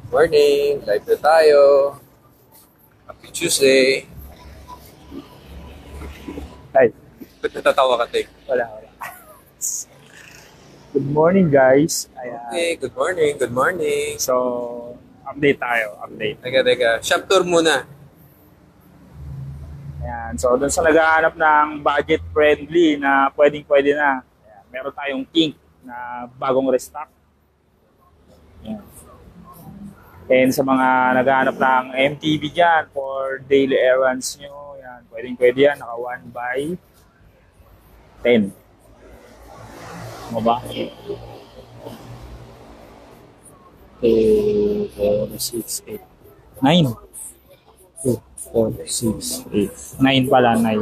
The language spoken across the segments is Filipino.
Morning! Live na tayo. Happy Tuesday. Ay, Ba't natatawa ka, Tek? wala. Good morning, guys. Ayan. Okay, good morning, good morning. So, update tayo. Update. Teka. Shop tour muna. Ayan. So, dun sa naghahanap ng budget-friendly na pwedeng-pwede na, ayan, meron tayong Kink na bagong restock. Ayan. And sa mga naghahanap ng MTV dyan for daily errands nyo, ayan, pwedeng-pwede yan. Naka 1 by 10. Ano ba? 2, 4, 6, 8, 9. 2, 4, 6, 8. 9 pala, 9.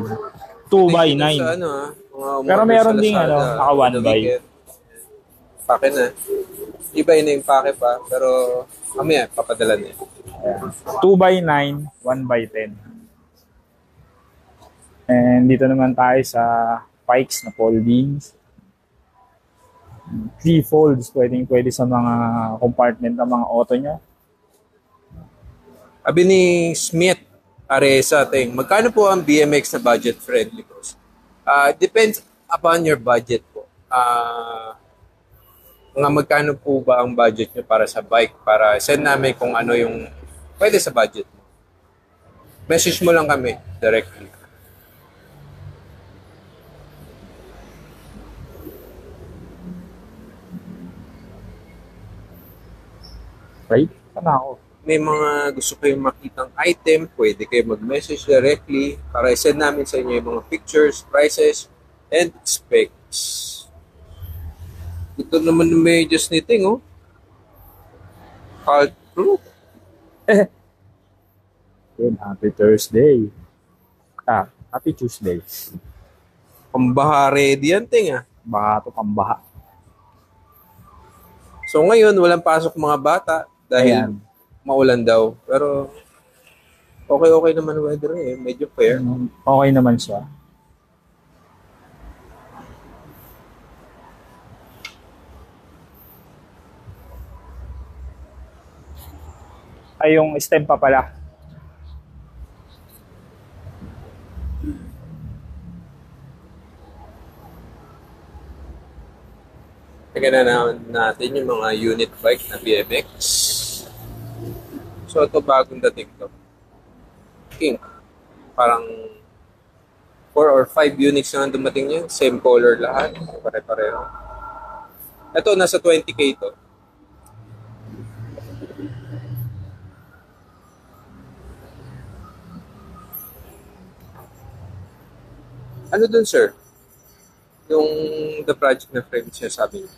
2 by Tingin dito 9. Sa ano, mga Pero umorder meron sa ding Lazada, naka 1 by. Pake na. Iba yun na yung pake pa, pero mamaya, papadala na yun. 2 by 9, 1 by 10. And dito naman tayo sa Pikes na foldings. 3 folds, pwede sa mga compartment ng mga auto niya. Sabi ni Smith Aresa, magkano po ang BMX na budget friendly boss? Depends upon your budget po. Mga magkano po ba ang budget nyo para sa bike? Para send namin kung ano yung pwede sa budget mo. Message mo lang kami directly. Right? Sana ako. May mga gusto kayong makitang item, pwede kayo mag-message directly para i-send namin sa inyo yung mga pictures, prices, and specs. Ito naman yung medyas ni Ting, oh. Cult proof. Then, happy Thursday. Happy Tuesday. Pambaha ready yan, Ting, ah. Baka ito pambaha. So ngayon, walang pasok mga bata dahil Ayan. maulan daw. Pero okay naman weather eh. Medyo fair. Okay naman siya. Ay, yung stem pa pala. Tignan na natin yung mga unit bike na BMX. So ito bagong dating to. King. Parang 4 or 5 units na dumating niya. Same color lahat. Pare-pareho. Ito nasa 20k to. Ano dun, sir? Yung the project na frame siya sabi niyo.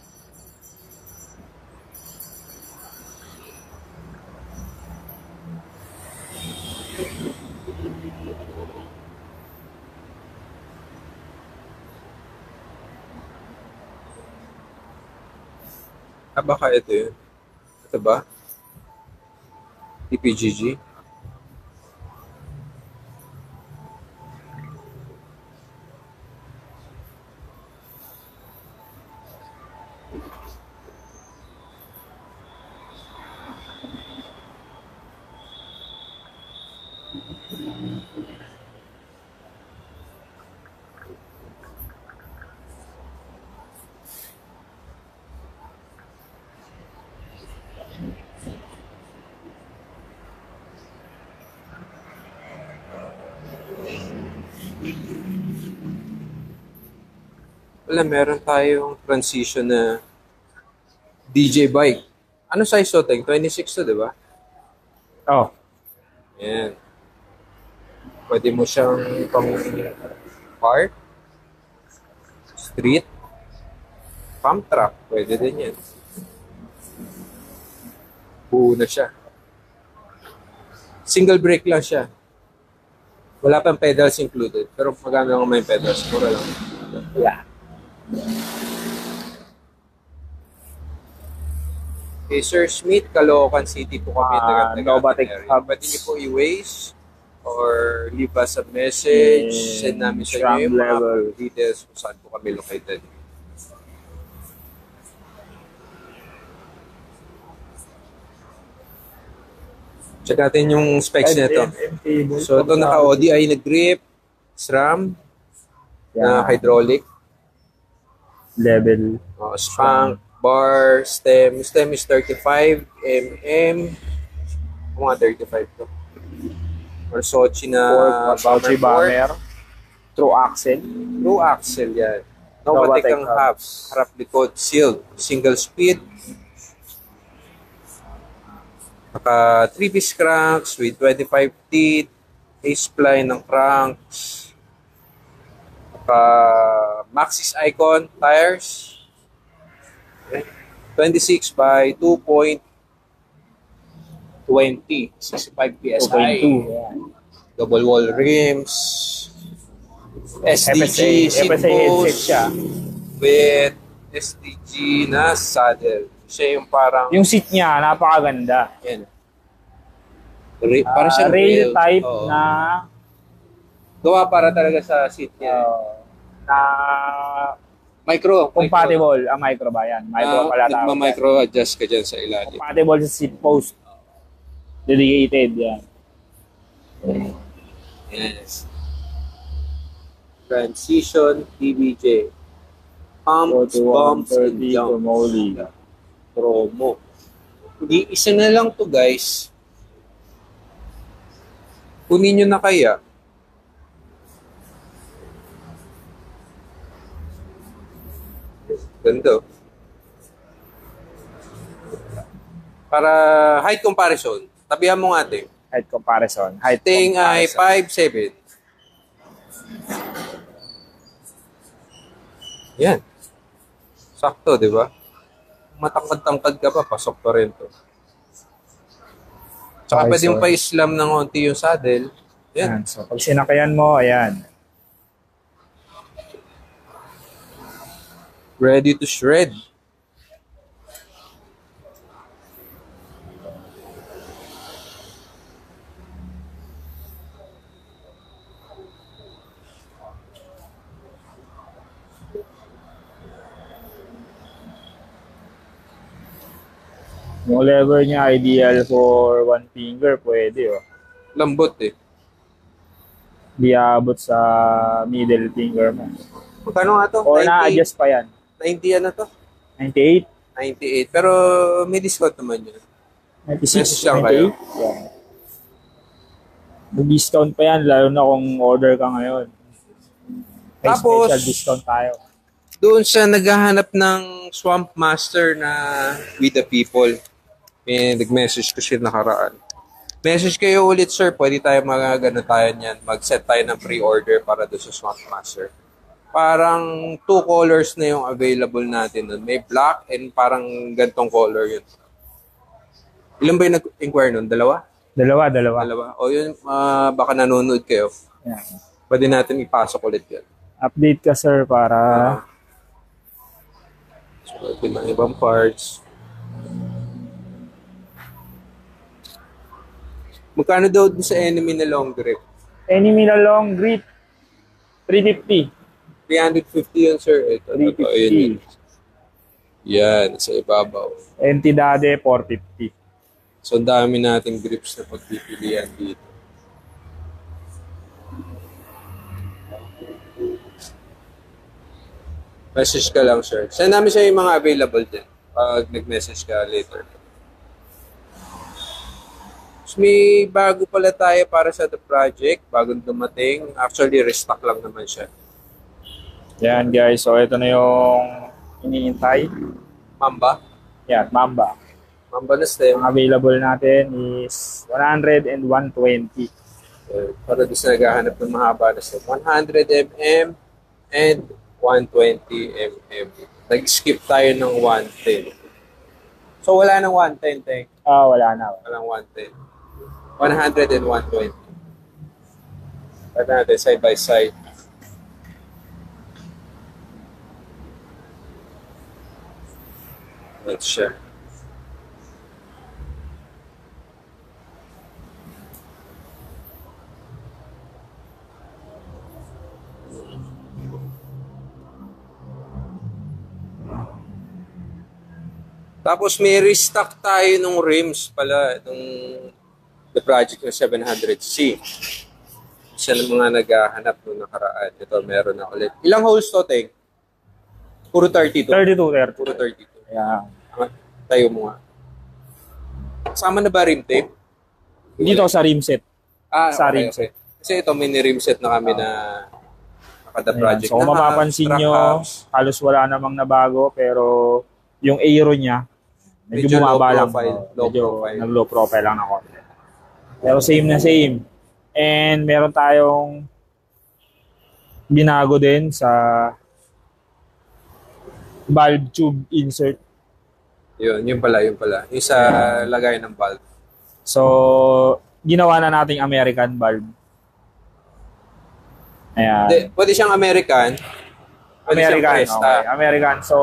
Baka ito yun. Ito ba? TPGG? Wala, meron tayong transition na DJ bike. Ano size to, Teng? 26 to, di ba? Oh, Yan. Pwede mo siyang pang park, street, pump track. Pwede din yan. Buo na siya. Single brake lang siya. Wala pang pedals included. Pero maganda lang may pedals. Mura lang. yeah. Okay, Sir Smith, Caloocan City po kami. Novatek Hub. Pwede niyo po i-waste or leave us a message. Send namin sa inyo yung mga details kung saan po kami located. Check natin yung specs nito. So ito naka-ODI na grip, SRAM, na hydraulic. Level. Spank, bar, stem. Stem is 35 mm. Mga 35 to. Or Sochi na bomber. True axle. True axle yan. Novatec ang hubs. Harap likod, sealed. Single speed. Naka 3-piece cranks with 25 teeth. A-spline ng cranks. Naka Maxxis Icon tires. 26 by 2.20. 65 PSI. Double wall rims. SDG seat post with SDG na saddle. Siya yung parang... Yung seat niya, napakaganda. Yan. Para siyang rail type na... Gawa para talaga sa seat niya. Na... Micro. Compatible. Micro ba yan? Micro pala tawag. Micro adjust ka dyan sa ilalim. Compatible sa seat post. Dedicated yan. Yes. Transition TBJ. Pumps, bumps, and jumps. Promo. Hindi, isa na lang to guys. Kunin nyo na kaya. Ganda. Para height comparison. Tabihan mo nga ate. Height comparison. Ting ay 5'7". Yan. Sakto, di ba? Matangkad-tangkad ka pa, pasok pa rin to. Tsaka pwede yung pa-islam ng onti yung saddle. Yan. So, pag sinakayan mo, ayan. Ready to shred. Yung lever niya ideal for one finger, pwede oh. Lambot eh. Di abot sa middle finger mo. Magkano nga to? Or na-adjust pa yan. 90 ano to? 98? 98. Pero may discount naman yun. 96, lang kayo. Yeah. May discount pa yan, lalo na kung order ka ngayon. May Tapos, special discount tayo. Doon sa naghahanap ng Swamp Master na We the People, may nag-message ko siya nakaraan. Message kayo ulit, sir. Pwede tayo magagano tayo niyan. Mag-set tayo ng pre-order para doon sa Swamp Master. Parang 2 colors na yung available natin doon. May black and parang gantong color yun. Ilan ba yung nag-inquire nun? Dalawa? Dalawa. O yun, baka nanonood kayo. Yeah. Pwede natin ipasok ulit yan. Update ka, sir, para... So, ibang parts. Magkano daw sa enemy na long grip? Enemy na long grip, 350. 350 yun, sir. Ito, 350. Yan, sa ibabaw. Entidade, 450. So, ang dami nating grips na pagpipilian dito. Message ka lang, sir. Send namin sa yung mga available din pag nag-message ka later. So, may bago pala tayo para sa the project. Bagong dumating. Actually, restock lang naman siya. Yan, guys. So, ito na yung iniintay. Mamba. Yan, Mamba. Mamba na stem. Ang available natin is 100 and 120. Para doon sa naghahanap ng mahaba na stem. 100 mm and 120 mm. Nag-skip tayo ng 110. So, wala nang 110, Teng. Wala na. Walang 110. 100 and 120. Tignan natin, side by side. That's siya. Tapos may restock tayo ng rims pala, itong the project ng 700C. Isa ng mga naghahanap nung nakaraan. Ito, meron na ulit. Ilang holes to, Teng? Puro 32. 32. Puro 32. Yeah. Tayo mo nga. Kasama na ba rim tape? Dito sa rim set. Sa rim set. Kasi ito, may ni-rim set na kami na kada project. So, mapapansin nyo, halos wala namang nabago, pero yung aero niya, medyo bumaba lang. Nag-low profile lang ako. Pero same na same. And meron tayong binago din sa valve tube insert. Yun pala. Yung sa lagay ng valve. So, ginawa na nating American valve. Ayan. Pwede siyang American. American. Okay. American. So,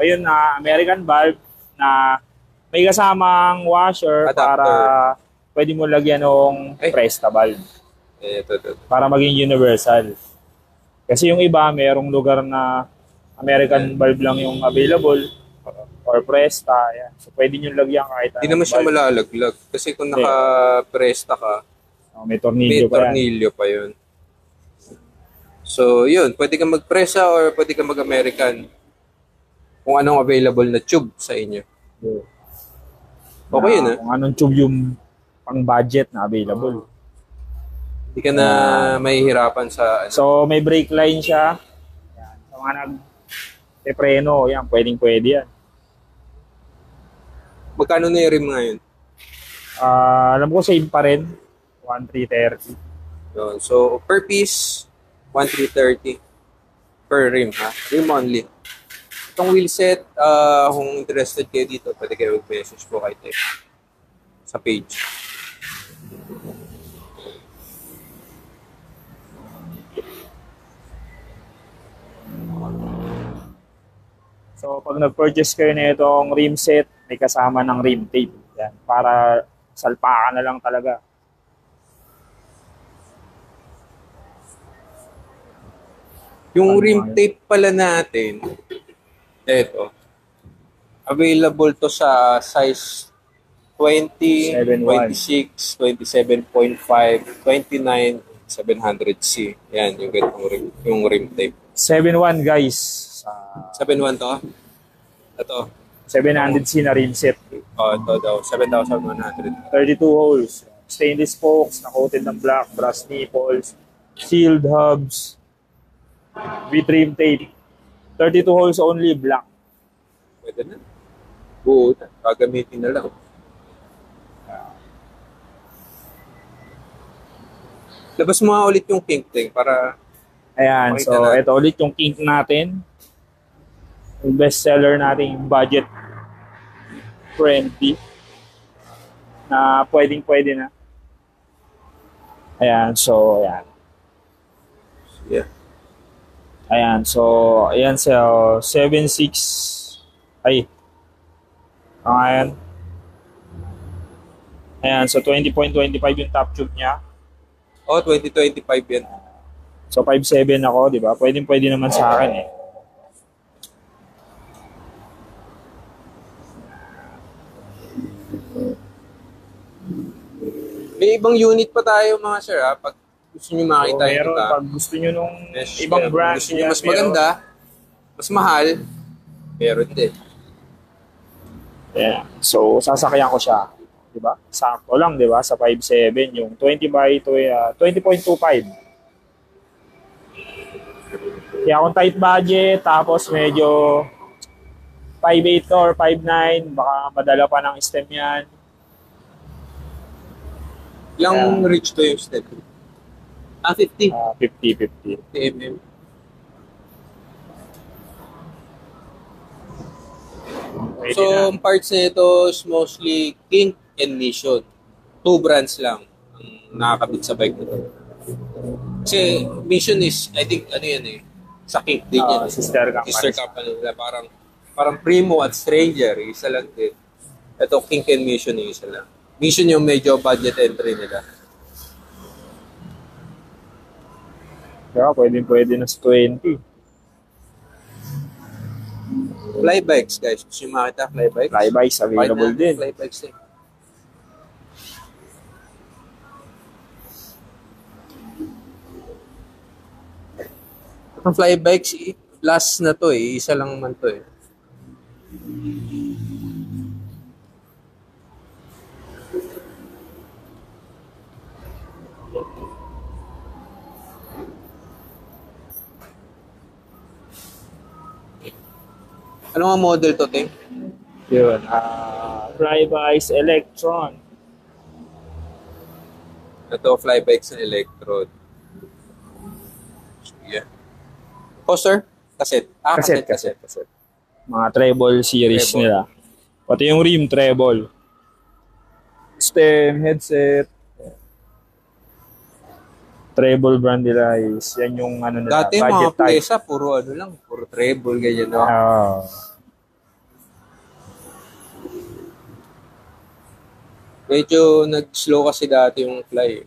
ayun na, American valve na may kasamang washer adapter. Para pwede mo lagyan ng Presta valve. Ito. Para maging universal. Kasi yung iba, mayroong lugar na American valve lang yung available or Presta. Ayan. So, pwede nyo lagyan kahit hindi naman siya malalaglag. Kasi kung naka-Presta ka, may tornilyo pa yun. So, yun. Pwede kang mag-Presta or pwede kang mag-American. Kung anong available na tube sa inyo. Okay yun, Kung anong tube yung pang-budget na available. Hindi ka na mahihirapan sa... So, may brake line siya. Yan. So, mga nag-preno, yan, pwedeng-pwede yan. Magkano na yung rim ngayon? Alam ko, same pa rin. 1,330. So, per piece, 1,330 per rim, ha? Rim only. Itong wheel set, kung interested kayo dito, pwede kayo mag-message po kay Tech sa page. So, pag nag-purchase kayo na itong rim set, may kasama ng rim tape. Yan, para salpakan na lang talaga. Yung rim tape pala natin, ito, available to sa size 20, 26, 27.5, 29, 700C. Yan, yung ganitong rim, yung rim tape. 7.1 guys. 7.1 to? Ito. 700C na rim set. Ito daw, 7,100. 32 holes. Stainless spokes, na-coated ng black, brass nipples, sealed hubs, with rim tape. 32 holes only, black. Pwede na. Buo na. Gagamitin na lang. Labas mo nga ulit yung kink thing para... Ayan, so ito ulit yung kink natin. Yung best seller nating budget friendly na pwedeng-pwede na. Ayan, so ayan. Yeah. Ayan, so ayan sa 7.6 ay. Ayan. Ayan, so 20.25 yung top tube niya. 2025 yan. So 5.7 ako, di ba? Pwedeng-pwede naman sa akin eh. May ibang unit pa tayo mga sir ha. Pag gusto nyo makita so, meron, pag gusto nyo nung ibang brand, gusto nyo mas maganda, mas mahal, meron din. Yeah. So sasakyan ko siya, 'di ba? Sakto lang, 'di ba? Sa 5.7 yung 20.25. Kaya kung tight budget tapos medyo 5.8 ka or 5.9, baka madala pa ng stem 'yan. Ilang reach to yung step? 50. 50 mm. So, ang parts na ito is mostly Kink and Mission. 2 brands lang ang nakakabit sa bike na ito. Kasi Mission is, I think, ano yan eh, sa Kink din yan. Sister company nila. Parang Primo at Stranger, isa lang din. Ito, Kink and Mission yung isa lang. Mission yung medyo budget entry nila. Kaya pwede na sa 20. Fly bikes, guys. Gusto nyo makita fly bikes? Fly bikes available din. Fly bikes din. Ang flybikes, last na to eh. Isa lang man to eh. Ano nga model to, Ting? Yun. Flybikes Electron. Ito, flybikes na electrode. Yeah. Poster? Cassette. Cassette. Mga treble series Treble. nila. Pati yung rim treble. Stem, headset. Treble brand nila is yan yung ano nila. Dati mga budget type. Plesa, puro ano lang, puro treble, ganyan. No? Medyo nag-slow kasi dati yung fly.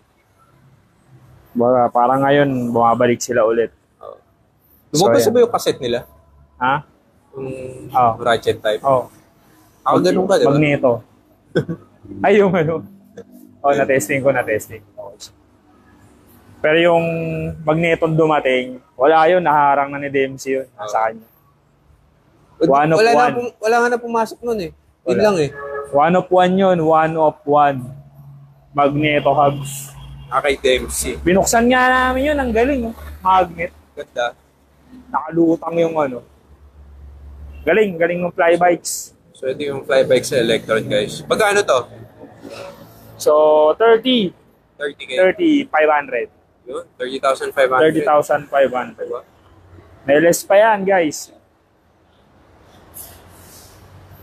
Parang ngayon, bumabalik sila ulit. Lumabas So, ba yung cassette nila? Ha? Yung Oh. ratchet type? Oh. Ako ganun ba, di ba? Magneto. Ay, yung ano. Oh, na-testing ko. Pero yung magneton dumating, wala yun, naharang na ni DMC yun. Nasa kanya. One of one. Wala nga na pumasok nun eh. Yun Wala. lang eh. One of one yun. One of one. Magneto hubs. Kay DMC. Binuksan nga namin yun. Ang galing. Oh. Magnet. Ganda. Nakalutang yung ano. Galing ng flybikes. So ito yung flybike sa Electron, guys. Pagkano to? So, 30K. 500. Yun, 30,500. 30,500. Diba? May less pa yan, guys.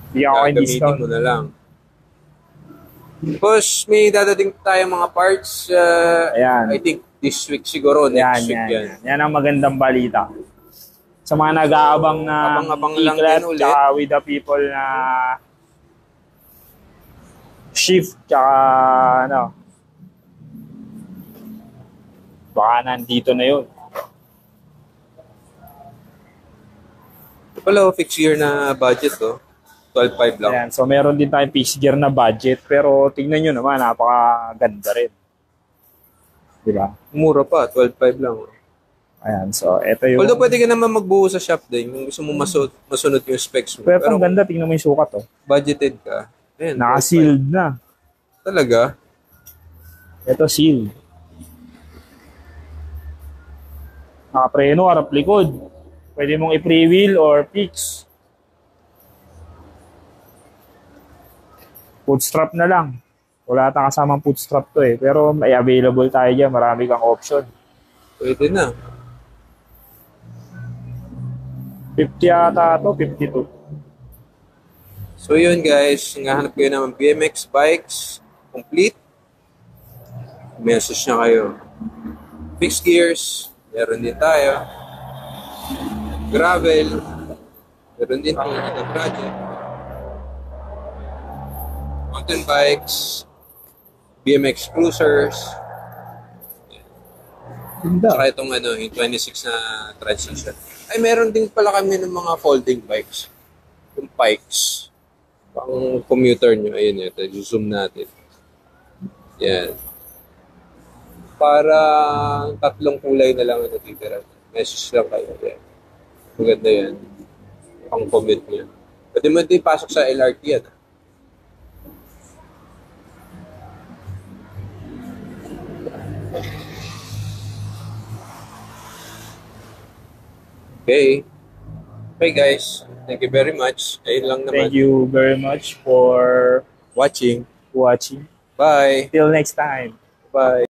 Hindi ako Gagamitin discount. mo na lang. Tapos may dadating tayo mga parts. Ayan. I think this week siguro. Next week yan. Yan ang magandang balita. Sa mga nag-aabang na abang-abang lang Eclat, din ulit. tsaka with the people na shift, tsaka ano, baka nandito na yun. Ito pala, fixed year na budget to. 12.5 lang. Ayan, so meron din tayong fixed gear na budget, pero tingnan nyo naman, napakaganda rin. Diba? Mura pa, 12.5 lang. Ayan, so eto yung... Although pwede ka naman magbuo sa shop din kung gusto mo masunod yung specs mo. Pero ang ganda, tingnan mo yung sukat, oh. Budgeted ka. Ayan, Naka-sealed na. 12.5. Talaga? Ito, sealed. Nakapreno, harap likod. Pwede mong i-pre-wheel or fix. Foot strap na lang. Wala tayong kasamang foot strap to eh. Pero may available tayo dyan. Marami kang option. Pwede na. 50 yata to, 52. So yun guys, ngahanap kayo naman BMX bikes, complete. Message na kayo. Fixed gears, meron din tayo. Gravel, meron din po na project. Mountain bikes, BMX cruisers. Saka itong ano, yung 26 na transition. Ay, meron din pala kami ng mga folding bikes. Yung bikes. Pang commuter nyo. Ayun ito. Zoom natin. Yan. Para 3 kulay na lang ang natitira. Message lang kayo. Yan. Maganda yan. Pang commute nyo. Pwede mo din pasok sa LRT yan. Okay. Okay guys. Thank you very much. Ayun lang naman. Thank you very much for Watching. watching. Bye. Till next time. Bye.